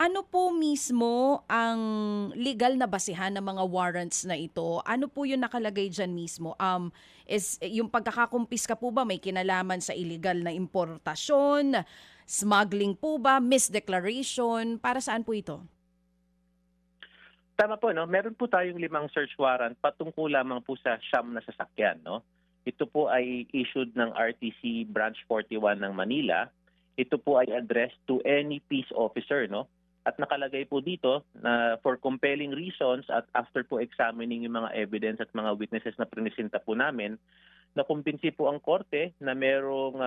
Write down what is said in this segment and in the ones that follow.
Ano po mismo ang legal na basehan ng mga warrants na ito? Ano po yung nakalagay diyan mismo? Is yung pagkakakumpiska po ba may kinalaman sa illegal na importasyon, smuggling po ba, misdeclaration? Para saan po ito? Tama po, no? Meron po tayong 5 search warrant patungkol lamang po sa siyam na sasakyan, no? Ito po ay issued ng RTC Branch 41 ng Manila. Ito po ay addressed to any peace officer, no? At nakalagay po dito na for compelling reasons at after po examining yung mga evidence at mga witnesses na prinisinta po namin, nakumbinsi po ang korte na merong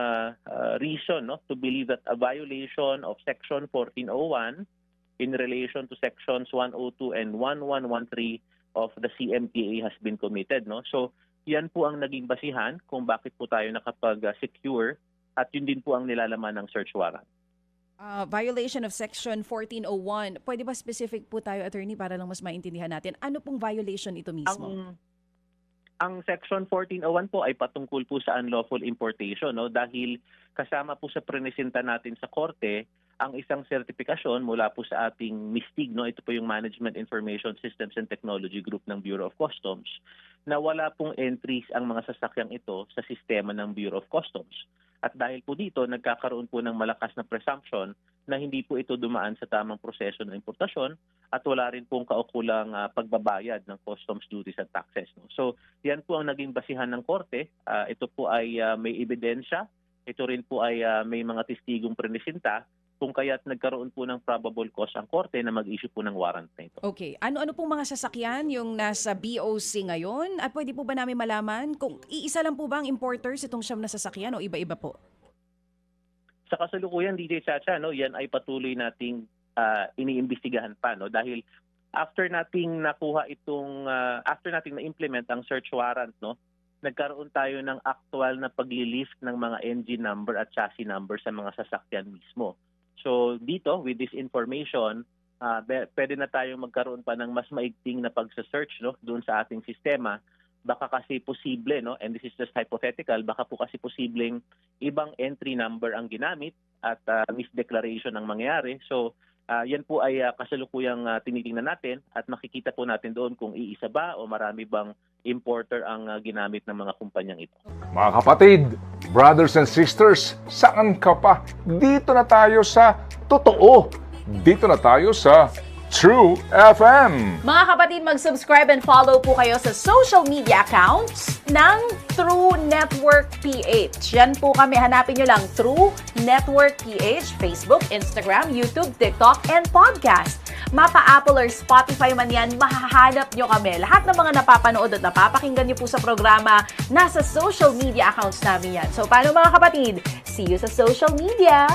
reason, no, to believe that a violation of Section 1401 in relation to Sections 102 and 1113 of the CMPA has been committed, no? So, yan po ang naging basihan kung bakit po tayo nakapag-secure at yun din po ang nilalaman ng search warrant. Violation of Section 1401. Pwede ba specific po tayo, attorney, para lang mas maintindihan natin? Ano pong violation ito mismo? Ang Section 1401 po ay patungkol po sa unlawful importation, no? Dahil kasama po sa prinisinta natin sa korte ang isang sertifikasyon mula po sa ating MISTIG, no? Ito po yung Management Information Systems and Technology Group ng Bureau of Customs, na wala pong entries ang mga sasakyang ito sa sistema ng Bureau of Customs. At dahil po dito, nagkakaroon po ng malakas na presumption na hindi po ito dumaan sa tamang proseso ng importasyon at wala rin pong kaukulang pagbabayad ng customs duties at taxes, no? So, yan po ang naging basihan ng korte. Ito po ay may ebidensya. Ito rin po ay may mga testigong prinisinta kung kaya't nagkaroon po ng probable cause ang korte na mag-issue po ng warrant na ito. Okay. Ano-ano pong mga sasakyan yung nasa BOC ngayon? At pwede po ba namin malaman kung iisa lang po ba ang importers itong siyam na sasakyan o iba-iba po? Sa kasalukuyan, DJ Chacha, no, yan ay patuloy nating iniimbestigahan pa, no, dahil after nating na-implement ang search warrant, no, nagkaroon tayo ng actual na pagli-lift ng mga engine number at chassis number sa mga sasakyan mismo. So dito, with this information, pwede na tayong magkaroon pa ng mas maigting na pagsa-search, no, doon sa ating sistema. Baka kasi posible, no, and this is just hypothetical, baka po kasi posibleng ibang entry number ang ginamit at misdeclaration ang mangyayari. So yan po ay kasalukuyang tinitingnan natin at makikita po natin doon kung iisa ba o marami bang importer ang ginamit ng mga kumpanyang ito. Mga kapatid, brothers and sisters, saan ka pa? Dito na tayo sa totoo. Dito na tayo sa True FM. Mga kapatid, mag-subscribe and follow po kayo sa social media accounts ng True Network PH. Yan po kami, hanapin nyo lang True Network PH, Facebook, Instagram, YouTube, TikTok, and podcast. Mapa Apple or Spotify man yan, mahahanap nyo kami. Lahat ng mga napapanood at napapakinggan nyo po sa programa, nasa social media accounts namin yan. So paano mga kapatid? See you sa social media!